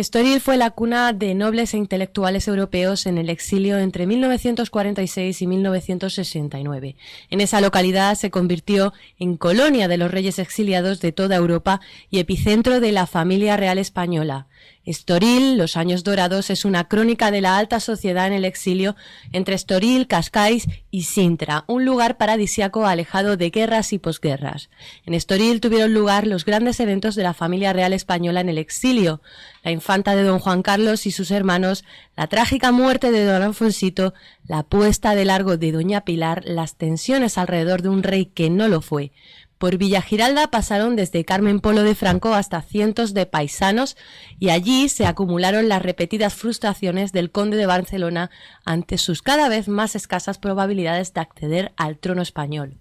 Estoril fue la cuna de nobles e intelectuales europeos en el exilio entre 1946 y 1969. En esa localidad se convirtió en colonia de los reyes exiliados de toda Europa y epicentro de la familia real española. Estoril, los años dorados, es una crónica de la alta sociedad en el exilio entre Estoril, Cascais y Sintra, un lugar paradisíaco alejado de guerras y posguerras. En Estoril tuvieron lugar los grandes eventos de la familia real española en el exilio: la infanta de don Juan Carlos y sus hermanos, la trágica muerte de don Alfonsito, la puesta de largo de doña Pilar, las tensiones alrededor de un rey que no lo fue. Por Villagiralda pasaron desde Carmen Polo de Franco hasta cientos de paisanos y allí se acumularon las repetidas frustraciones del conde de Barcelona ante sus cada vez más escasas probabilidades de acceder al trono español.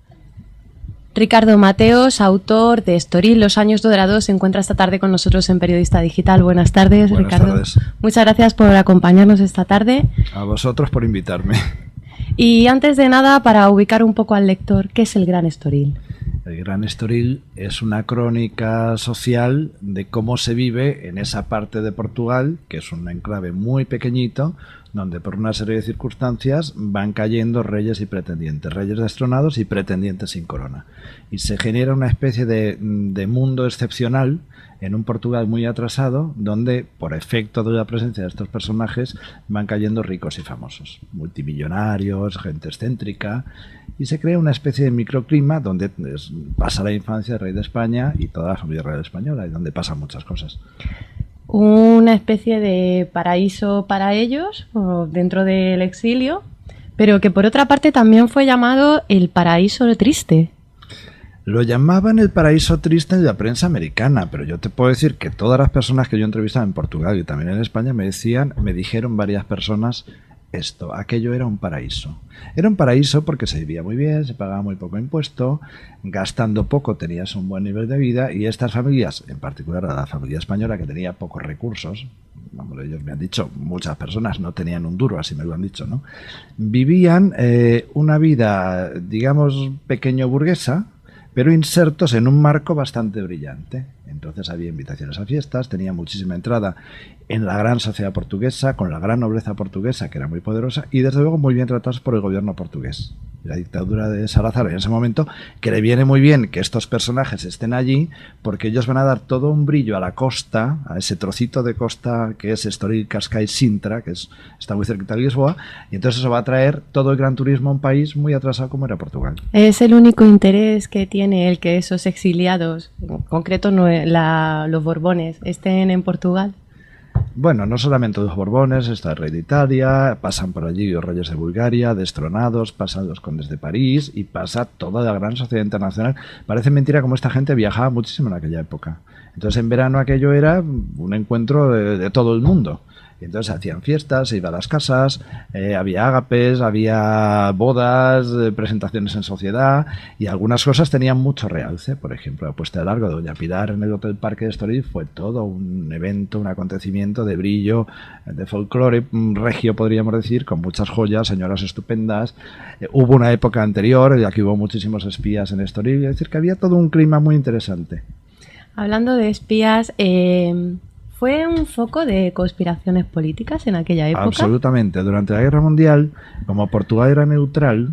Ricardo Mateos, autor de Estoril, los años dorados, se encuentra esta tarde con nosotros en Periodista Digital. Buenas tardes, Buenas Ricardo. Tardes. Muchas gracias por acompañarnos esta tarde. A vosotros por invitarme. Y antes de nada, para ubicar un poco al lector, ¿qué es el Gran Estoril? El Gran Estoril es una crónica social de cómo se vive en esa parte de Portugal, que es un enclave muy pequeñito, donde por una serie de circunstancias van cayendo reyes y pretendientes, reyes destronados y pretendientes sin corona. Y se genera una especie de mundo excepcional en un Portugal muy atrasado, donde por efecto de la presencia de estos personajes van cayendo ricos y famosos, multimillonarios, gente excéntrica, y se crea una especie de microclima donde pasa la infancia del rey de España y toda la familia real española, y donde pasan muchas cosas. Una especie de paraíso para ellos dentro del exilio, pero que por otra parte también fue llamado el paraíso triste. Lo llamaban el paraíso triste en la prensa americana, pero yo te puedo decir que todas las personas que yo entrevistaba en Portugal y también en España me dijeron varias personas aquello era un paraíso. Era un paraíso porque se vivía muy bien, se pagaba muy poco impuesto, gastando poco tenías un buen nivel de vida, y estas familias, en particular la familia española que tenía pocos recursos, ellos me han dicho, muchas personas no tenían un duro, así me lo han dicho, ¿no? Vivían una vida, digamos, pequeño burguesa, pero insertos en un marco bastante brillante. Entonces había invitaciones a fiestas, tenía muchísima entrada en la gran sociedad portuguesa, con la gran nobleza portuguesa, que era muy poderosa, y desde luego muy bien tratados por el gobierno portugués. La dictadura de Salazar en ese momento, que le viene muy bien que estos personajes estén allí, porque ellos van a dar todo un brillo a la costa, a ese trocito de costa que es Estoril, Cascais, Sintra, que está muy cerquita de Lisboa, y entonces eso va a traer todo el gran turismo a un país muy atrasado como era Portugal. Es el único interés que tiene el que esos exiliados, en concreto los Borbones, estén en Portugal. Bueno, no solamente los Borbones, está el rey de Italia, pasan por allí los reyes de Bulgaria, destronados, pasan los condes de París y pasa toda la gran sociedad internacional. Parece mentira cómo esta gente viajaba muchísimo en aquella época. Entonces en verano aquello era un encuentro de todo el mundo. Y entonces hacían fiestas, se iba a las casas, había ágapes, había bodas, presentaciones en sociedad, y algunas cosas tenían mucho realce. Por ejemplo, la puesta de largo de doña Pilar en el Hotel Parque de Estoril fue todo un evento, un acontecimiento de brillo, de folclore regio, podríamos decir, con muchas joyas, señoras estupendas. Hubo una época anterior en la que hubo muchísimos espías en Estoril, es decir, que había todo un clima muy interesante. Hablando de espías, ¿fue un foco de conspiraciones políticas en aquella época? Absolutamente. Durante la Guerra Mundial, como Portugal era neutral,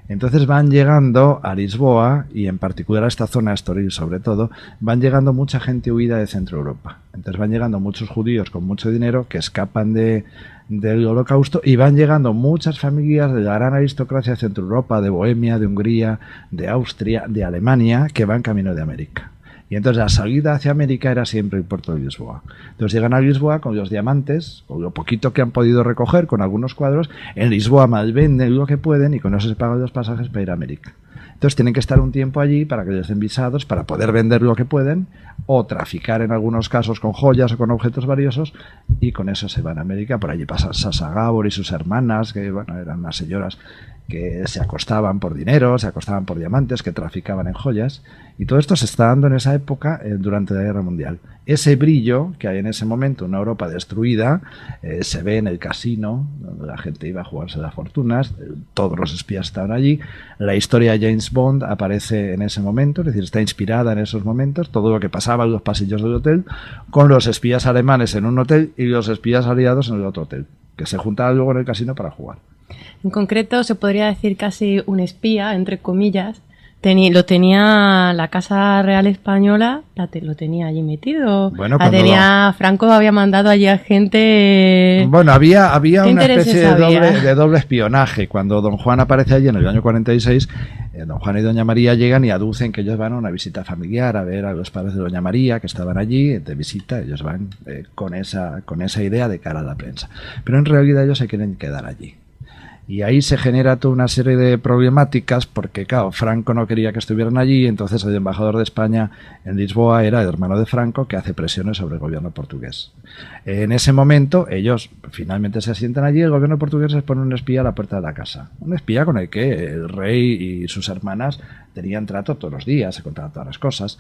entonces van llegando a Lisboa, y en particular a esta zona, Estoril sobre todo, van llegando mucha gente huida de Centro Europa. Entonces van llegando muchos judíos con mucho dinero que escapan del Holocausto, y van llegando muchas familias de la gran aristocracia de Centro Europa, de Bohemia, de Hungría, de Austria, de Alemania, que van camino de América. Y entonces la salida hacia América era siempre el puerto de Lisboa. Entonces llegan a Lisboa con los diamantes, con lo poquito que han podido recoger, con algunos cuadros. En Lisboa malvenden lo que pueden y con eso se pagan los pasajes para ir a América. Entonces tienen que estar un tiempo allí para que les den visados, para poder vender lo que pueden o traficar en algunos casos con joyas o con objetos valiosos, y con eso se van a América. Por allí pasa Sasa Gabor y sus hermanas, que bueno, eran unas señoras que se acostaban por dinero, se acostaban por diamantes, que traficaban en joyas, y todo esto se está dando en esa época durante la Guerra Mundial. ese brillo que hay en ese momento, una Europa destruida, se ve en el casino, donde la gente iba a jugarse las fortunas, todos los espías estaban allí, la historia de James Bond aparece en ese momento, es decir, está inspirada en esos momentos, todo lo que pasaba en los pasillos del hotel, con los espías alemanes en un hotel y los espías aliados en el otro hotel, que se juntaban luego en el casino para jugar. En concreto, se podría decir casi un espía, entre comillas. Lo tenía la Casa Real Española, lo tenía allí metido. Bueno, Franco había mandado allí a gente. Bueno, había una especie de doble espionaje. Cuando don Juan aparece allí en el año 46, don Juan y doña María llegan y aducen que ellos van a una visita familiar a ver a los padres de doña María que estaban allí de visita. Ellos van con esa idea de cara a la prensa. Pero en realidad ellos se quieren quedar allí. Y ahí se genera toda una serie de problemáticas porque, claro, Franco no quería que estuvieran allí, entonces el embajador de España en Lisboa era el hermano de Franco que hace presiones sobre el gobierno portugués. En ese momento ellos finalmente se asientan allí y el gobierno portugués les pone un espía a la puerta de la casa. Un espía con el que el rey y sus hermanas tenían trato todos los días, se contaban todas las cosas.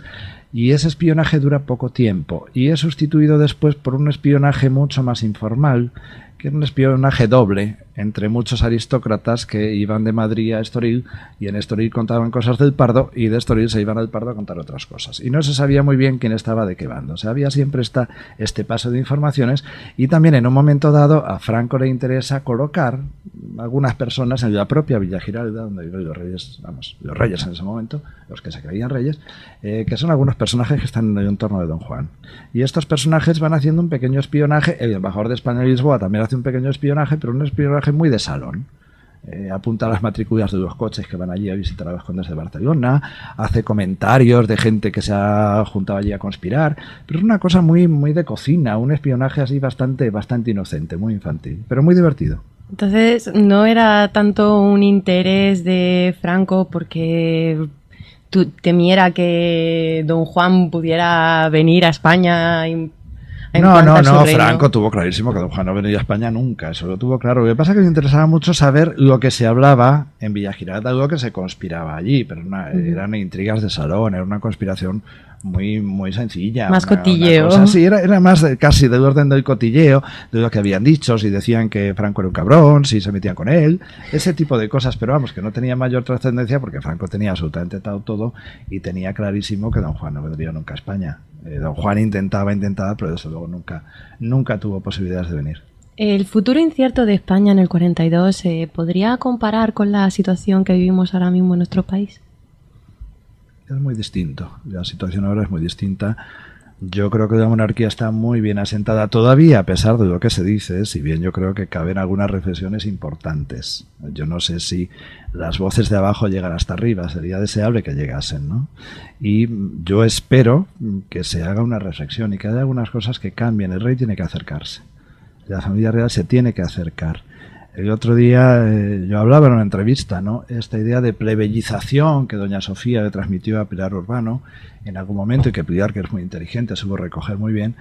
Y ese espionaje dura poco tiempo y es sustituido después por un espionaje mucho más informal, que era un espionaje doble entre muchos aristócratas que iban de Madrid a Estoril y en Estoril contaban cosas del Pardo y de Estoril se iban al Pardo a contar otras cosas. Y no se sabía muy bien quién estaba de qué bando. O sea, había siempre este paso de informaciones y también en un momento dado a Franco le interesa colocar algunas personas en la propia Villa Giralda, donde viven los reyes en ese momento, los que se creían reyes, que son algunos personajes que están en el entorno de don Juan. Y estos personajes van haciendo un pequeño espionaje. El embajador de España en Lisboa también hace un pequeño espionaje, pero un espionaje muy de salón. Apunta a las matrículas de los coches que van allí a visitar a los condes de Barcelona, hace comentarios de gente que se ha juntado allí a conspirar, pero es una cosa muy, muy de cocina, un espionaje así bastante inocente, muy infantil, pero muy divertido. Entonces no era tanto un interés de Franco porque temiera que don Juan pudiera venir a España y No, Franco tuvo clarísimo que don Juan no venía a España nunca, eso lo tuvo claro. Lo que pasa es que le interesaba mucho saber lo que se hablaba en Villa Giralda, lo que se conspiraba allí, pero eran intrigas de salón, era una conspiración muy, muy sencilla. Más cotilleo. Sí, era más casi del orden del cotilleo, de lo que habían dicho, si decían que Franco era un cabrón, si se metían con él, ese tipo de cosas, pero vamos, que no tenía mayor trascendencia porque Franco tenía absolutamente todo y tenía clarísimo que don Juan no vendría nunca a España. Don Juan intentaba, pero desde luego nunca tuvo posibilidades de venir. ¿El futuro incierto de España en el 42 se podría comparar con la situación que vivimos ahora mismo en nuestro país? Es muy distinto. La situación ahora es muy distinta. Yo creo que la monarquía está muy bien asentada todavía, a pesar de lo que se dice, si bien yo creo que caben algunas reflexiones importantes. Yo no sé si las voces de abajo llegan hasta arriba, sería deseable que llegasen, ¿no? Y yo espero que se haga una reflexión y que haya algunas cosas que cambien. El rey tiene que acercarse. La familia real se tiene que acercar. El otro día yo hablaba en una entrevista, ¿no? Esta idea de plebeyización que doña Sofía le transmitió a Pilar Urbano en algún momento y que Pilar, que es muy inteligente, supo recoger muy bien,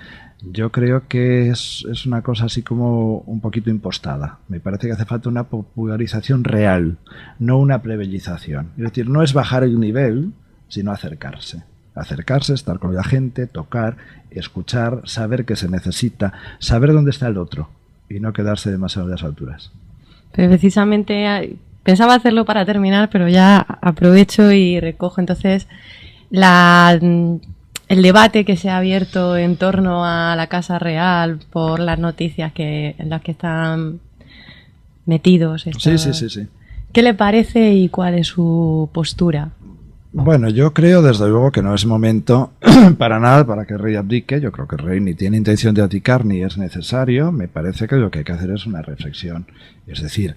yo creo que es una cosa así como un poquito impostada. Me parece que hace falta una popularización real, no una plebeyización. Es decir, no es bajar el nivel, sino acercarse. Acercarse, estar con la gente, tocar, escuchar, saber qué se necesita, saber dónde está el otro y no quedarse demasiado a las alturas. Pero precisamente pensaba hacerlo para terminar, pero ya aprovecho y recojo entonces el debate que se ha abierto en torno a la Casa Real por las noticias en las que están metidos. Sí. ¿Qué le parece y cuál es su postura? Bueno, yo creo desde luego que no es momento para nada para que el rey abdique. Yo creo que el rey ni tiene intención de abdicar ni es necesario. Me parece que lo que hay que hacer es una reflexión. Es decir,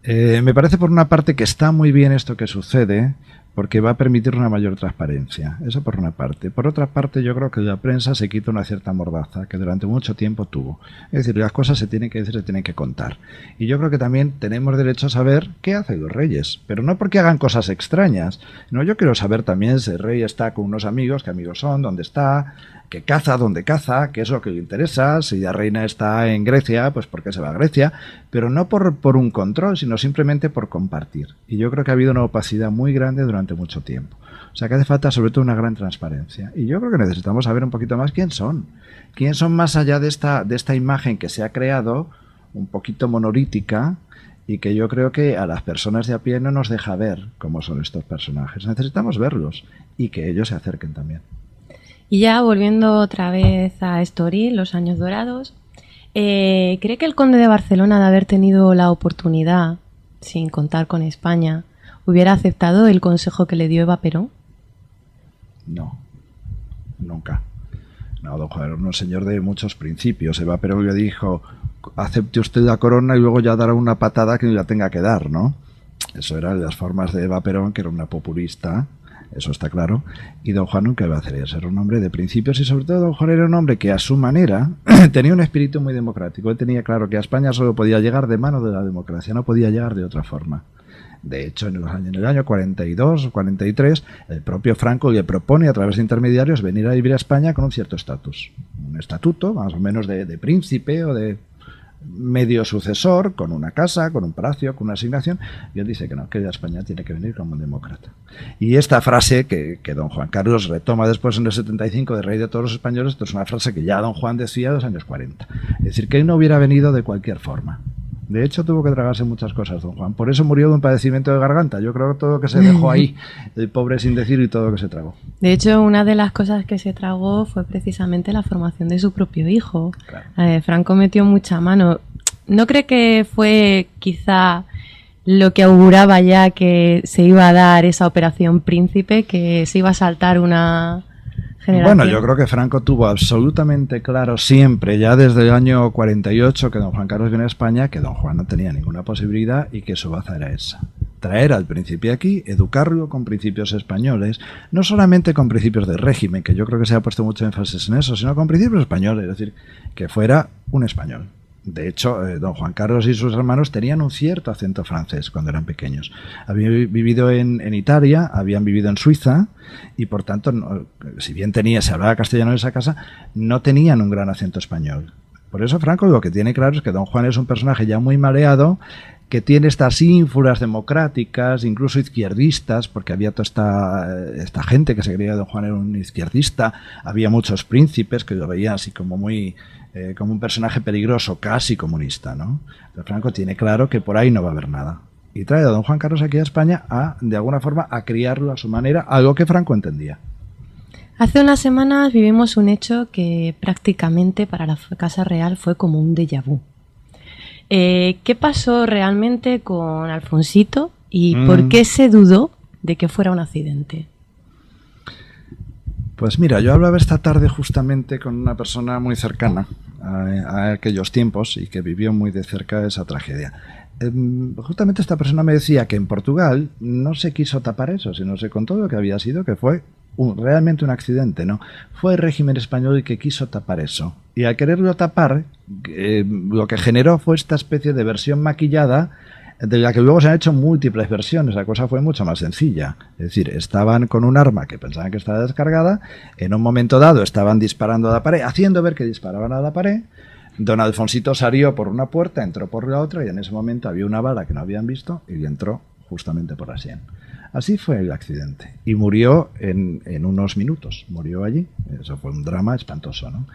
me parece por una parte que está muy bien esto que sucede porque va a permitir una mayor transparencia. Eso por una parte. Por otra parte, yo creo que la prensa se quita una cierta mordaza que durante mucho tiempo tuvo. Es decir, las cosas se tienen que decir, se tienen que contar. Y yo creo que también tenemos derecho a saber qué hacen los reyes. Pero no porque hagan cosas extrañas. No, yo quiero saber también si el rey está con unos amigos, qué amigos son, dónde está, que caza donde caza, que es lo que le interesa. Si la reina está en Grecia, pues ¿por qué se va a Grecia? Pero no por un control, sino simplemente por compartir. Y yo creo que ha habido una opacidad muy grande durante mucho tiempo. O sea que hace falta sobre todo una gran transparencia. Y yo creo que necesitamos saber un poquito más quién son. ¿Quién son más allá de esta imagen que se ha creado, un poquito monolítica, y que yo creo que a las personas de a pie no nos deja ver cómo son estos personajes? Necesitamos verlos y que ellos se acerquen también. Y ya volviendo otra vez a Estoril, los años dorados, ¿cree que el conde de Barcelona, de haber tenido la oportunidad, sin contar con España, hubiera aceptado el consejo que le dio Eva Perón? No, nunca. No, don Juan era un señor de muchos principios. Eva Perón le dijo: acepte usted la corona y luego ya dará una patada que la tenga que dar, ¿no? Eso eran las formas de Eva Perón, que era una populista, eso está claro. Y don Juan nunca iba a hacer eso, era un hombre de principios, y sobre todo don Juan era un hombre que a su manera tenía un espíritu muy democrático. Él tenía claro que a España solo podía llegar de mano de la democracia, no podía llegar de otra forma. De hecho, en el año 42 o 43, el propio Franco le propone a través de intermediarios venir a vivir a España con un cierto estatus. Un estatuto, más o menos de príncipe o de medio sucesor, con una casa, con un palacio, con una asignación. Y él dice que no, que España tiene que venir como un demócrata. Y esta frase que don Juan Carlos retoma después en el 75 de Rey de todos los españoles, esto es una frase que ya don Juan decía en los años 40. Es decir, que él no hubiera venido de cualquier forma. De hecho, tuvo que tragarse muchas cosas, don Juan. Por eso murió de un padecimiento de garganta. Yo creo que todo lo que se dejó ahí, el pobre sin decir, y todo lo que se tragó. De hecho, una de las cosas que se tragó fue precisamente la formación de su propio hijo. Claro. Franco metió mucha mano. ¿No cree que fue quizá lo que auguraba ya que se iba a dar esa operación Príncipe, que se iba a saltar una generación? Bueno, yo creo que Franco tuvo absolutamente claro siempre, ya desde el año 48, que don Juan Carlos viene a España, que don Juan no tenía ninguna posibilidad y que su baza era esa: traer al príncipe aquí, educarlo con principios españoles, no solamente con principios de régimen, que yo creo que se ha puesto mucho énfasis en eso, sino con principios españoles, es decir, que fuera un español. De hecho, don Juan Carlos y sus hermanos tenían un cierto acento francés cuando eran pequeños. Habían vivido en Italia, habían vivido en Suiza, y por tanto, si bien se hablaba castellano en esa casa, no tenían un gran acento español. Por eso Franco lo que tiene claro es que don Juan es un personaje ya muy maleado, que tiene estas ínfulas democráticas, incluso izquierdistas, porque había toda esta gente que se creía que don Juan era un izquierdista. Había muchos príncipes que lo veían así como muy como un personaje peligroso, casi comunista, ¿no? Pero Franco tiene claro que por ahí no va a haber nada. Y trae a don Juan Carlos aquí a España de alguna forma, a criarlo a su manera, algo que Franco entendía. Hace unas semanas vivimos un hecho que prácticamente para la Casa Real fue como un déjà vu. ¿Qué pasó realmente con Alfonsito y por qué se dudó de que fuera un accidente? Pues mira, yo hablaba esta tarde justamente con una persona muy cercana a aquellos tiempos y que vivió muy de cerca esa tragedia. Justamente esta persona me decía que en Portugal no se quiso tapar eso, sino se contó lo que había sido, que fue realmente un accidente, ¿no? Fue el régimen español el que quiso tapar eso. Y al quererlo tapar, lo que generó fue esta especie de versión maquillada, de la que luego se han hecho múltiples versiones. La cosa fue mucho más sencilla. Es decir, estaban con un arma que pensaban que estaba descargada, en un momento dado estaban disparando a la pared, haciendo ver que disparaban a la pared. Don Alfonsito salió por una puerta, entró por la otra, y en ese momento había una bala que no habían visto y entró justamente por la sien. Así fue el accidente. Y murió en unos minutos. Murió allí. Eso fue un drama espantoso, ¿no?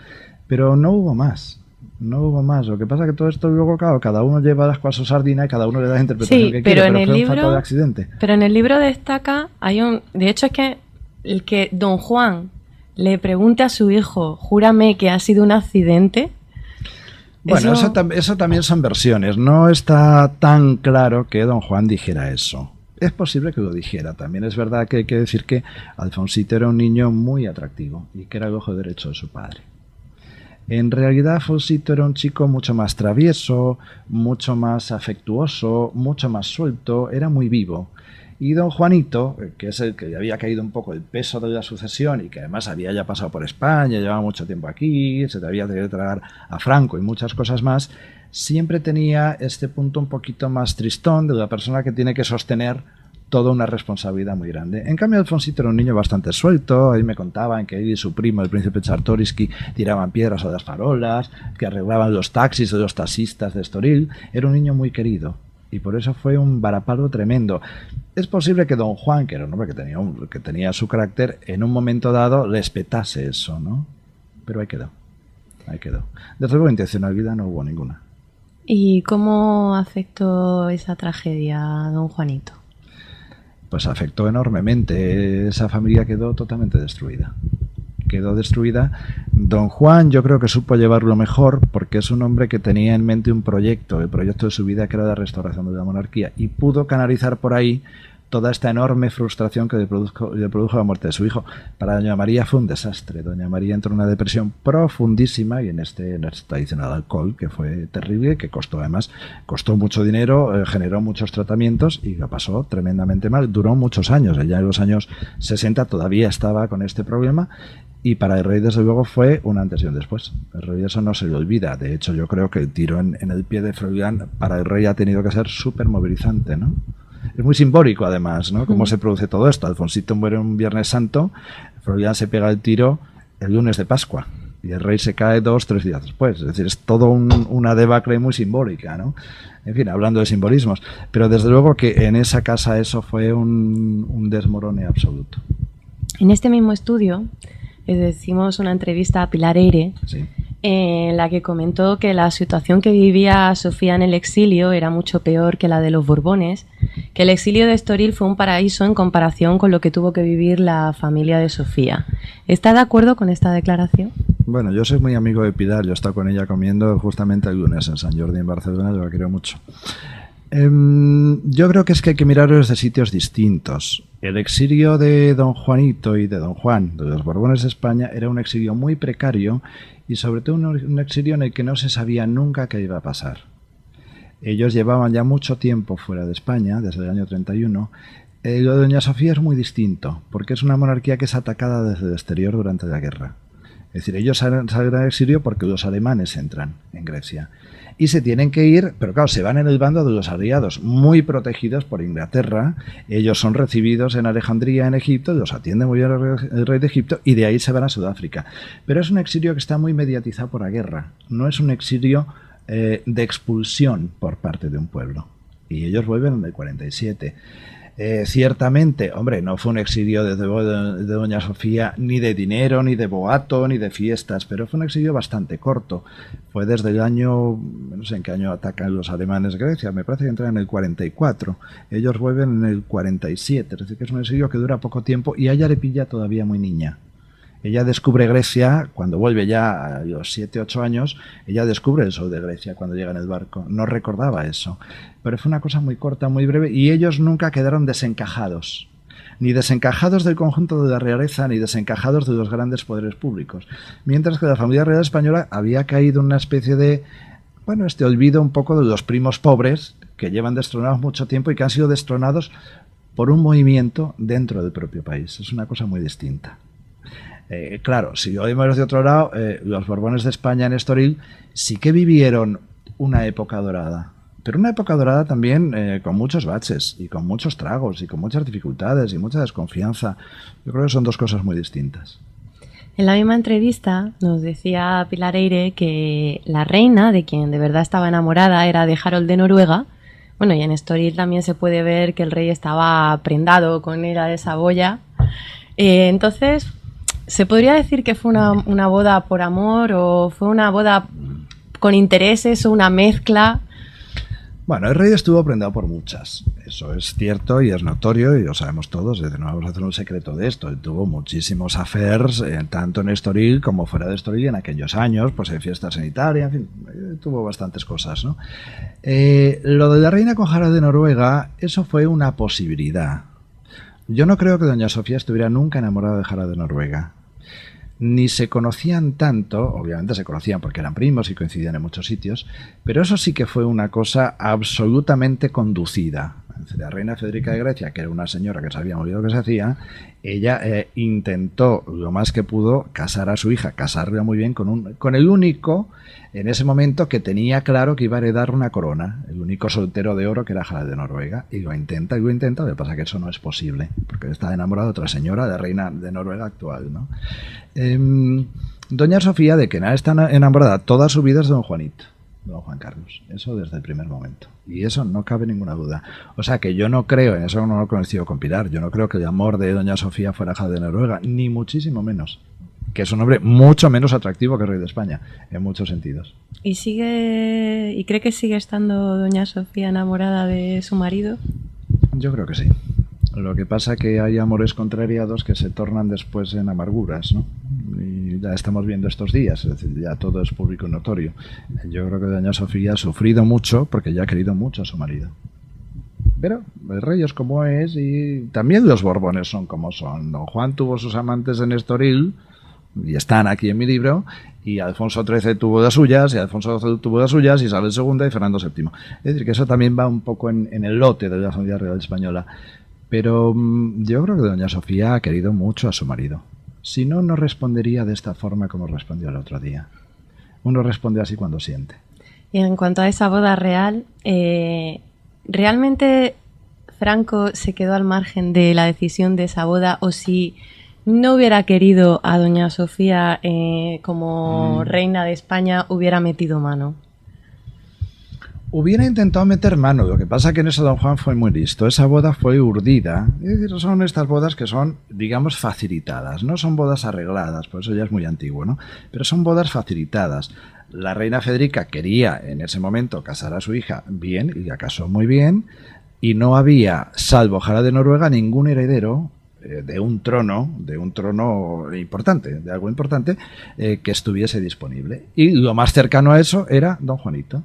Pero no hubo más. No hubo más. Lo que pasa es que todo esto luego, claro, cada uno lleva las cosas a su sardina y cada uno le da la interpretación que quiere, pero fue un fatal accidente. Pero en el libro destaca, de hecho es que el que don Juan le pregunte a su hijo, júrame que ha sido un accidente. Bueno, eso también son versiones. No está tan claro que don Juan dijera eso. Es posible que lo dijera. También es verdad que hay que decir que Alfonsito era un niño muy atractivo y que era el ojo derecho de su padre. En realidad, Alfonsito era un chico mucho más travieso, mucho más afectuoso, mucho más suelto, era muy vivo. Y don Juanito, que es el que le había caído un poco el peso de la sucesión y que además había ya pasado por España, llevaba mucho tiempo aquí, se le había tenido que tragar a Franco y muchas cosas más, siempre tenía este punto un poquito más tristón de la persona que tiene que sostener toda una responsabilidad muy grande. En cambio, Alfonsito era un niño bastante suelto. Ahí me contaban que él y su primo, el príncipe Czartoryski, tiraban piedras a las farolas, que arreglaban los taxis de los taxistas de Estoril. Era un niño muy querido y por eso fue un varapalo tremendo. Es posible que don Juan, que era un hombre que tenía su carácter, en un momento dado le espetase eso, ¿no? Pero ahí quedó. Desde luego, intencionalidad no hubo ninguna. ¿Y cómo afectó esa tragedia a don Juanito? Pues afectó enormemente. Esa familia quedó totalmente destruida. Don Juan yo creo que supo llevarlo mejor porque es un hombre que tenía en mente un proyecto, el proyecto de su vida, que era la restauración de la monarquía, y pudo canalizar por ahí toda esta enorme frustración que le produjo la muerte de su hijo. Para doña María fue un desastre. Doña María entró en una depresión profundísima y en este tradicional alcohol, que fue terrible, que costó mucho dinero, generó muchos tratamientos y la pasó tremendamente mal. Duró muchos años. Ella en los años 60 todavía estaba con este problema y para el rey, desde luego, fue un antes y un después. El rey eso no se le olvida. De hecho, yo creo que el tiro en el pie de Froilán para el rey ha tenido que ser súper movilizante, ¿no? Es muy simbólico, además, ¿no? Cómo se produce todo esto. Alfonsito muere un Viernes Santo, Froilán se pega el tiro el lunes de Pascua y el rey se cae 2-3 días después. Es decir, es todo una debacle muy simbólica, ¿no? En fin, hablando de simbolismos. Pero desde luego que en esa casa eso fue un desmorone absoluto. En este mismo estudio hicimos una entrevista a Pilar Eyre, sí, en la que comentó que la situación que vivía Sofía en el exilio era mucho peor que la de los Borbones, que el exilio de Estoril fue un paraíso en comparación con lo que tuvo que vivir la familia de Sofía. ¿Está de acuerdo con esta declaración? Bueno, yo soy muy amigo de Pilar, yo he estado con ella comiendo justamente el lunes en Sant Jordi, en Barcelona, yo la quiero mucho. Yo creo que es que hay que mirarlo desde sitios distintos. El exilio de don Juanito y de don Juan, de los Borbones de España, era un exilio muy precario y sobre todo un exilio en el que no se sabía nunca qué iba a pasar. Ellos llevaban ya mucho tiempo fuera de España, desde el año 31. Lo de doña Sofía es muy distinto, porque es una monarquía que es atacada desde el exterior durante la guerra. Es decir, ellos salen al exilio porque los alemanes entran en Grecia. Y se tienen que ir, pero claro, se van en el bando de los aliados, muy protegidos por Inglaterra. Ellos son recibidos en Alejandría, en Egipto, los atiende muy bien el rey de Egipto, y de ahí se van a Sudáfrica. Pero es un exilio que está muy mediatizado por la guerra, no es un exilio de expulsión por parte de un pueblo. Y ellos vuelven en el 47. Ciertamente, hombre, no fue un exilio de doña Sofía ni de dinero, ni de boato, ni de fiestas, pero fue un exilio bastante corto. Fue desde el año, no sé en qué año atacan los alemanes Grecia, me parece que entran en el 44. Ellos vuelven en el 47, es decir, que es un exilio que dura poco tiempo y a ella le pilla todavía muy niña. Ella descubre Grecia cuando vuelve ya a los 7-8 años. Ella descubre el sol de Grecia cuando llega en el barco. No recordaba eso. Pero fue una cosa muy corta, muy breve, y ellos nunca quedaron desencajados. Ni desencajados del conjunto de la realeza, ni desencajados de los grandes poderes públicos. Mientras que la familia real española había caído en una especie de, bueno, olvido un poco de los primos pobres, que llevan destronados mucho tiempo y que han sido destronados por un movimiento dentro del propio país. Es una cosa muy distinta. Claro, si lo vemos de otro lado, los Borbones de España en Estoril sí que vivieron una época dorada, pero una época dorada también con muchos baches y con muchos tragos y con muchas dificultades y mucha desconfianza. Yo creo que son dos cosas muy distintas. En la misma entrevista nos decía Pilar Eyre que la reina, de quien de verdad estaba enamorada, era de Harold de Noruega. Bueno, y en Estoril también se puede ver que el rey estaba prendado con ella de Saboya. Entonces, ¿se podría decir que fue una boda por amor o fue una boda con intereses o una mezcla? Bueno, el rey estuvo prendado por muchas. Eso es cierto y es notorio y lo sabemos todos. No vamos a hacer un secreto de esto. Él tuvo muchísimos affairs, tanto en Estoril como fuera de Estoril en aquellos años, pues en fiestas en Italia, en fin, tuvo bastantes cosas, ¿no? Lo de la reina con Harald de Noruega, eso fue una posibilidad. Yo no creo que doña Sofía estuviera nunca enamorada de Harald de Noruega. Ni se conocían tanto, obviamente se conocían porque eran primos y coincidían en muchos sitios, pero eso sí que fue una cosa absolutamente conducida. La reina Federica de Grecia, que era una señora que sabía muy bien lo que se hacía, Ella intentó lo más que pudo casar a su hija, casarla muy bien con el único en ese momento que tenía claro que iba a heredar una corona, el único soltero de oro que era Harald de Noruega, y lo intenta, lo que pasa que eso no es posible, porque él está enamorado de otra señora, de reina de Noruega actual, ¿no? Doña Sofía, de que nada está enamorada toda su vida, es de don Juanito, don Juan Carlos, eso desde el primer momento, y eso no cabe ninguna duda. O sea que yo no creo, en eso no lo coincido con Pilar, yo no creo que el amor de doña Sofía fuera Harald de Noruega, ni muchísimo menos, que es un hombre mucho menos atractivo que el rey de España, en muchos sentidos. ¿Y cree que sigue estando doña Sofía enamorada de su marido? Yo creo que sí. Lo que pasa que hay amores contrariados que se tornan después en amarguras, ¿no? Y ya estamos viendo estos días, es decir, ya todo es público y notorio. Yo creo que doña Sofía ha sufrido mucho porque ya ha querido mucho a su marido. Pero el rey es como es y también los Borbones son como son. Don Juan tuvo sus amantes en Estoril y están aquí en mi libro, y Alfonso XIII tuvo las suyas, y Alfonso XII tuvo las suyas, y Isabel II y Fernando VII. Es decir, que eso también va un poco en el lote de la familia real española. Pero yo creo que doña Sofía ha querido mucho a su marido. Si no, no respondería de esta forma como respondió el otro día. Uno responde así cuando siente. Y en cuanto a esa boda real, ¿realmente Franco se quedó al margen de la decisión de esa boda, o si no hubiera querido a doña Sofía como reina de España, hubiera metido mano? Hubiera intentado meter mano, lo que pasa que en eso don Juan fue muy listo. Esa boda fue urdida. Es decir, son estas bodas que son, digamos, facilitadas. No son bodas arregladas, por eso ya es muy antiguo, ¿no? Pero son bodas facilitadas. La reina Federica quería en ese momento casar a su hija bien, y la casó muy bien, y no había, salvo Harald de Noruega, ningún heredero de un trono importante, de algo importante, que estuviese disponible. Y lo más cercano a eso era don Juanito.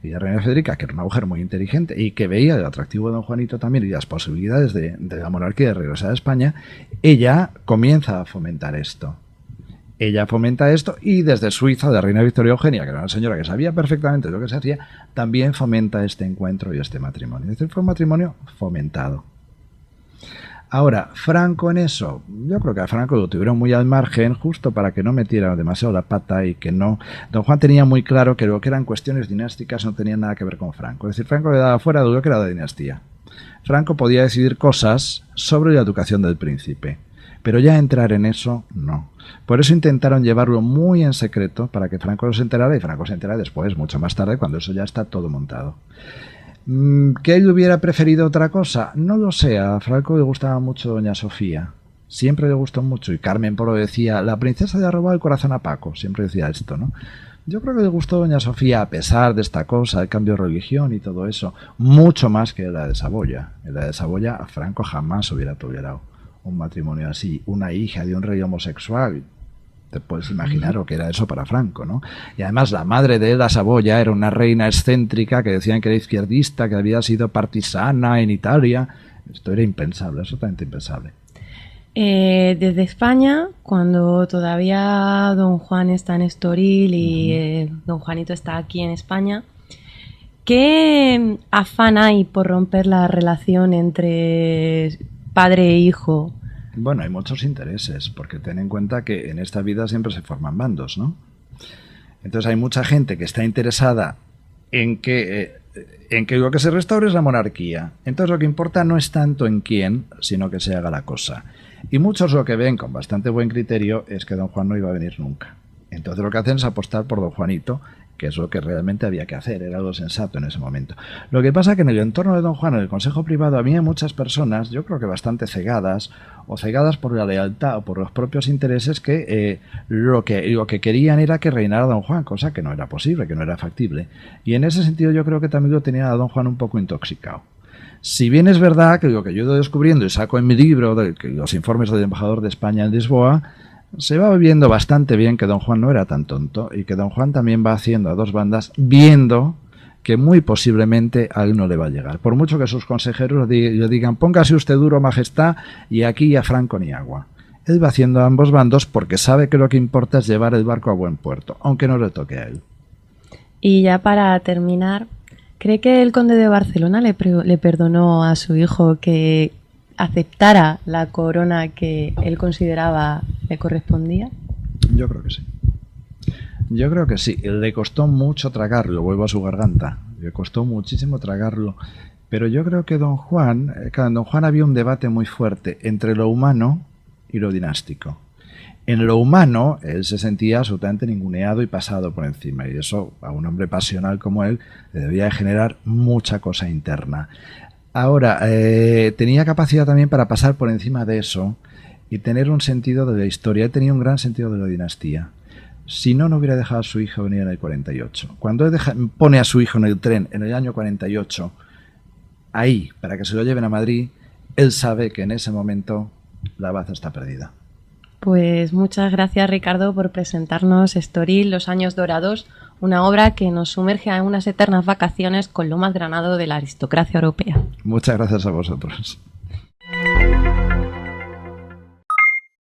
Y la reina Federica, que era una mujer muy inteligente y que veía el atractivo de don Juanito también y las posibilidades de la monarquía de regresar a España, ella comienza a fomentar esto. Ella fomenta esto, y desde Suiza, la reina Victoria Eugenia, que era una señora que sabía perfectamente lo que se hacía, también fomenta este encuentro y este matrimonio. Es decir, fue un matrimonio fomentado. Ahora, Franco en eso, yo creo que a Franco lo tuvieron muy al margen, justo para que no metiera demasiado la pata y que no... Don Juan tenía muy claro que lo que eran cuestiones dinásticas no tenían nada que ver con Franco. Es decir, Franco le daba fuera de lo que era la dinastía. Franco podía decidir cosas sobre la educación del príncipe, pero ya entrar en eso, no. Por eso intentaron llevarlo muy en secreto para que Franco no se enterara, y Franco se entera después, mucho más tarde, cuando eso ya está todo montado. ¿Que él hubiera preferido otra cosa? No lo sé, a Franco le gustaba mucho doña Sofía, siempre le gustó mucho, y Carmen Polo decía, la princesa le ha robado el corazón a Paco, siempre decía esto, ¿no? Yo creo que le gustó doña Sofía, a pesar de esta cosa, el cambio de religión y todo eso, mucho más que la de Saboya. En la de Saboya a Franco jamás hubiera tolerado un matrimonio así, una hija de un rey homosexual. Te puedes imaginar lo que era eso para Franco, ¿no? Y además la madre de él, la Saboya, era una reina excéntrica que decían que era izquierdista, que había sido partisana en Italia. Esto era impensable, absolutamente impensable. Desde España, cuando todavía don Juan está en Estoril y don Juanito está aquí en España, ¿qué afán hay por romper la relación entre padre e hijo? Bueno, hay muchos intereses, porque ten en cuenta que en esta vida siempre se forman bandos, ¿no? Entonces hay mucha gente que está interesada en que lo que se restaure es la monarquía. Entonces lo que importa no es tanto en quién, sino que se haga la cosa. Y muchos lo que ven con bastante buen criterio es que don Juan no iba a venir nunca. Entonces lo que hacen es apostar por don Juanito, que es lo que realmente había que hacer, era lo sensato en ese momento. Lo que pasa que en el entorno de don Juan, en el Consejo Privado, había muchas personas, yo creo que bastante cegadas, o cegadas por la lealtad o por los propios intereses, que lo que querían era que reinara don Juan, cosa que no era posible, que no era factible. Y en ese sentido yo creo que también lo tenía a don Juan un poco intoxicado. Si bien es verdad que lo que yo he ido descubriendo y saco en mi libro, los informes del embajador de España en Lisboa, se va viendo bastante bien que don Juan no era tan tonto y que don Juan también va haciendo a dos bandas viendo que muy posiblemente a él no le va a llegar. Por mucho que sus consejeros le digan, póngase usted duro, majestad, y aquí a Franco ni agua. Él va haciendo a ambos bandos porque sabe que lo que importa es llevar el barco a buen puerto, aunque no le toque a él. Y ya para terminar, ¿cree que el conde de Barcelona le perdonó a su hijo que aceptara la corona que él consideraba le correspondía? Yo creo que sí. Yo creo que sí. Le costó mucho tragarlo, vuelvo a su garganta. Le costó muchísimo tragarlo. Pero yo creo que don Juan, claro, en don Juan había un debate muy fuerte entre lo humano y lo dinástico. En lo humano, él se sentía absolutamente ninguneado y pasado por encima. Y eso, a un hombre pasional como él, le debía de generar mucha cosa interna. Ahora, tenía capacidad también para pasar por encima de eso y tener un sentido de la historia. Él tenía un gran sentido de la dinastía. Si no, no hubiera dejado a su hijo venir en el 48. Cuando él pone a su hijo en el tren en el año 48, ahí, para que se lo lleven a Madrid, él sabe que en ese momento la baza está perdida. Pues muchas gracias, Ricardo, por presentarnos Estoril, los años dorados, una obra que nos sumerge en unas eternas vacaciones con lo más granado de la aristocracia europea. Muchas gracias a vosotros.